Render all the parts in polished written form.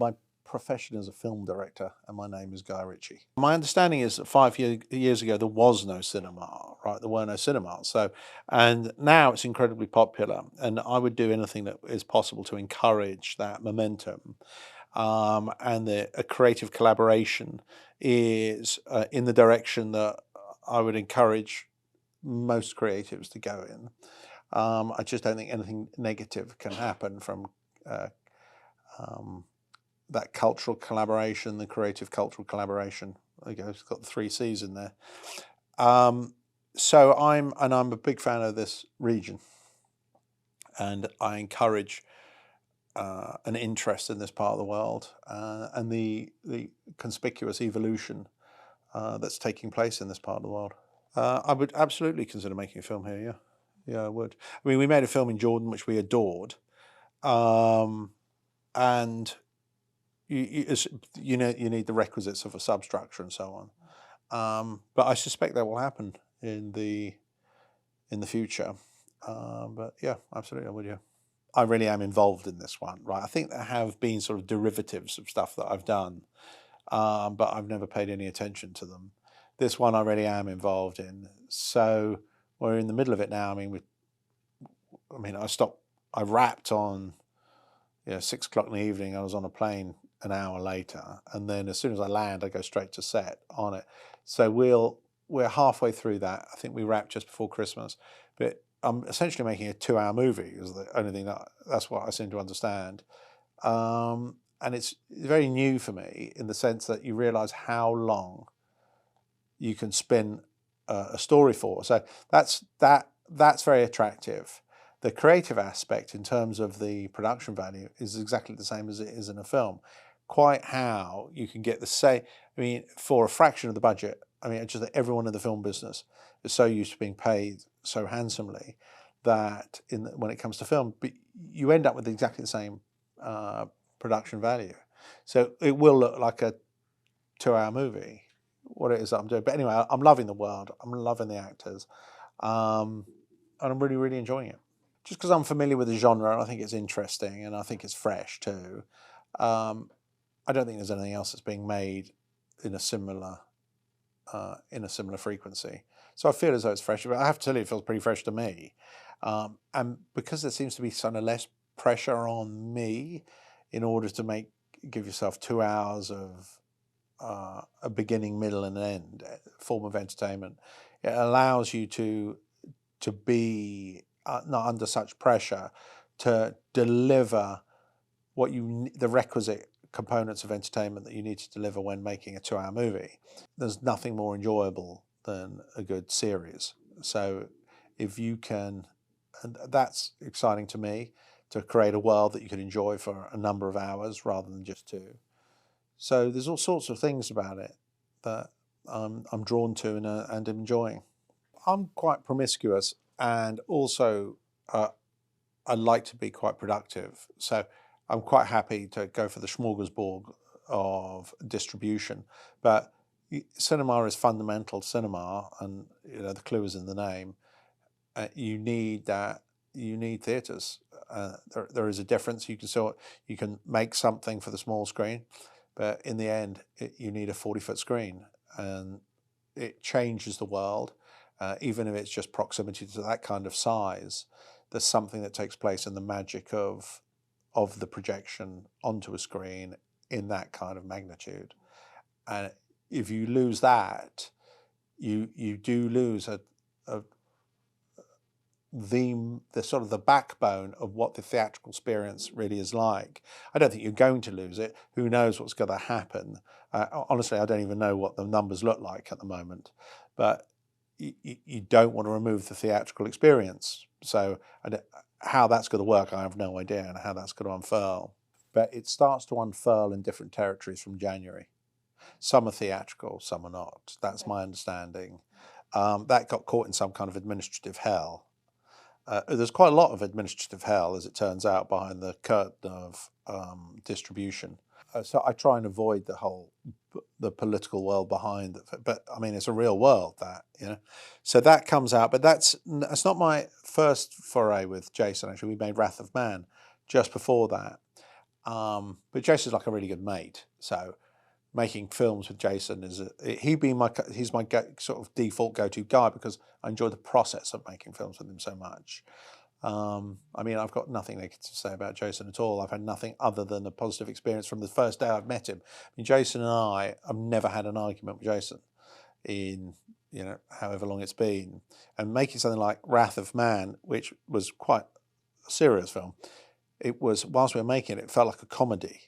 My profession is a film director, and my name is Guy Ritchie. My understanding is that 5 years ago there was no cinema, right? There were no cinemas. And now it's incredibly popular, and I would do anything that is possible to encourage that momentum. And a creative collaboration is in the direction that I would encourage most creatives to go in. I just don't think anything negative can happen from that cultural collaboration, the creative cultural collaboration. It's got the 3 C's in there. So I'm a big fan of this region, and I encourage an interest in this part of the world and the conspicuous evolution that's taking place in this part of the world. I would absolutely consider making a film here. Yeah, I would. I mean, we made a film in Jordan which we adored, and you need the requisites of a substructure and so on. But I suspect that will happen in the future. But yeah, absolutely, I would. Yeah, I really am involved in this one, right? I think there have been sort of derivatives of stuff that I've done, but I've never paid any attention to them. This one I really am involved in. So we're in the middle of it now. I wrapped on 6 o'clock in the evening. I was on a plane an hour later, and then as soon as I land, I go straight to set on it. So we're halfway through that. I think we wrapped just before Christmas, but I'm essentially making a 2-hour movie. Is the only thing that's what I seem to understand, and it's very new for me in the sense that you realise how long you can spin a story for. So that's very attractive. The creative aspect in terms of the production value is exactly the same as it is in a film. Quite how you can get the same, for a fraction of the budget. Just that everyone in the film business is so used to being paid so handsomely that when it comes to film, you end up with exactly the same production value. So it will look like a 2-hour movie, what it is that I'm doing. But anyway, I'm loving the world. I'm loving the actors. And I'm really, really enjoying it. Just because I'm familiar with the genre, I think it's interesting, and I think it's fresh too. I don't think there's anything else that's being made in a similar frequency. So I feel as though it's fresh, but I have to tell you, it feels pretty fresh to me. And because there seems to be sort of less pressure on me in order to give yourself 2 hours of a beginning, middle, and end form of entertainment, it allows you to be not under such pressure to deliver the requisite components of entertainment that you need to deliver when making a 2-hour movie. There's nothing more enjoyable than a good series. So if you can, and that's exciting to me, to create a world that you can enjoy for a number of hours rather than just 2. So there's all sorts of things about it that I'm drawn to and enjoying. I'm quite promiscuous, and also I like to be quite productive. So I'm quite happy to go for the smorgasbord of distribution. But cinema is fundamental cinema, and the clue is in the name. You need that. You need theatres. There is a difference. You can make something for the small screen, but in the end, you need a 40-foot screen, and it changes the world. Even if it's just proximity to that kind of size, there's something that takes place in the magic of the projection onto a screen in that kind of magnitude. And if you lose that, you do lose the sort of the backbone of what the theatrical experience really is like. I don't think you're going to lose it. Who knows what's going to happen? Honestly, I don't even know what the numbers look like at the moment. But you don't want to remove the theatrical experience. So how that's going to work, I have no idea, and how that's going to unfurl. But it starts to unfurl in different territories from January. Some are theatrical, some are not. That's my understanding. That got caught in some kind of administrative hell. There's quite a lot of administrative hell, as it turns out, behind the curtain of distribution. So I try and avoid the political world behind it. But it's a real world, that. So that comes out, but that's not my first foray with Jason. Actually, we made Wrath of Man just before that, But Jason's like a really good mate, so making films with Jason he's my sort of default go-to guy because I enjoy the process of making films with him so much. I mean, I've got nothing negative to say about Jason at all. I've had nothing other than a positive experience from the first day I've met him. I mean, Jason and I've never had an argument with Jason in, however long it's been. And making something like Wrath of Man, which was quite a serious film, whilst we were making it, it felt like a comedy,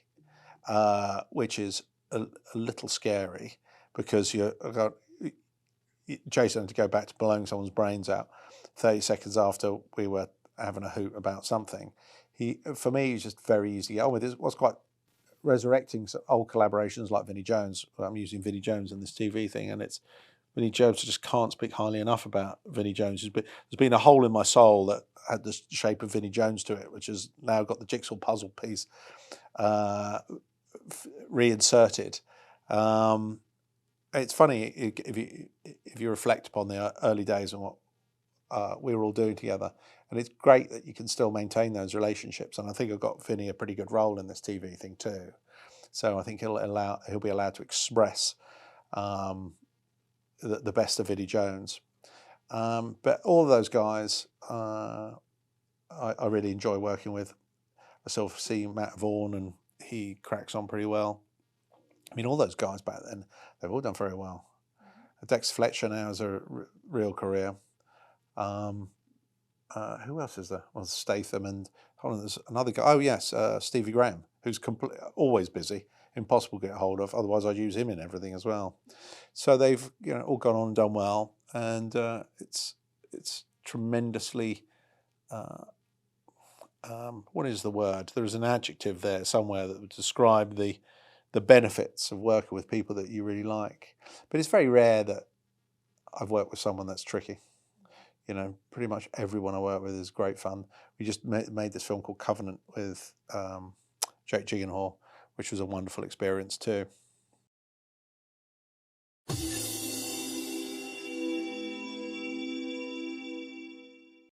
which is a little scary because Jason had to go back to blowing someone's brains out 30 seconds after we were having a hoot about something. For me, he's just very easy to get on with. It was quite resurrecting some old collaborations like Vinnie Jones. I'm using Vinnie Jones in this TV thing, and it's Vinnie Jones. I just can't speak highly enough about Vinnie Jones. There's been a hole in my soul that had the shape of Vinnie Jones to it, which has now got the jigsaw puzzle piece reinserted. It's funny if you reflect upon the early days and what we were all doing together, and it's great that you can still maintain those relationships. And I think I've got Vinny a pretty good role in this TV thing too. So I think he'll be allowed to express the best of Vinnie Jones. But all of those guys, I really enjoy working with. I still see Matt Vaughan, and he cracks on pretty well. I mean, all those guys back then, they've all done very well. Dex Fletcher now has a real career. Who else is there? Well, Statham, and hold on, there's another guy. Oh yes, Stevie Graham, who's always busy, impossible to get hold of. Otherwise, I'd use him in everything as well. So they've all gone on and done well, and it's tremendously. What is the word? There is an adjective there somewhere that would describe the benefits of working with people that you really like. But it's very rare that I've worked with someone that's tricky. Pretty much everyone I work with is great fun. We just made this film called Covenant with Jake Gyllenhaal, which was a wonderful experience too.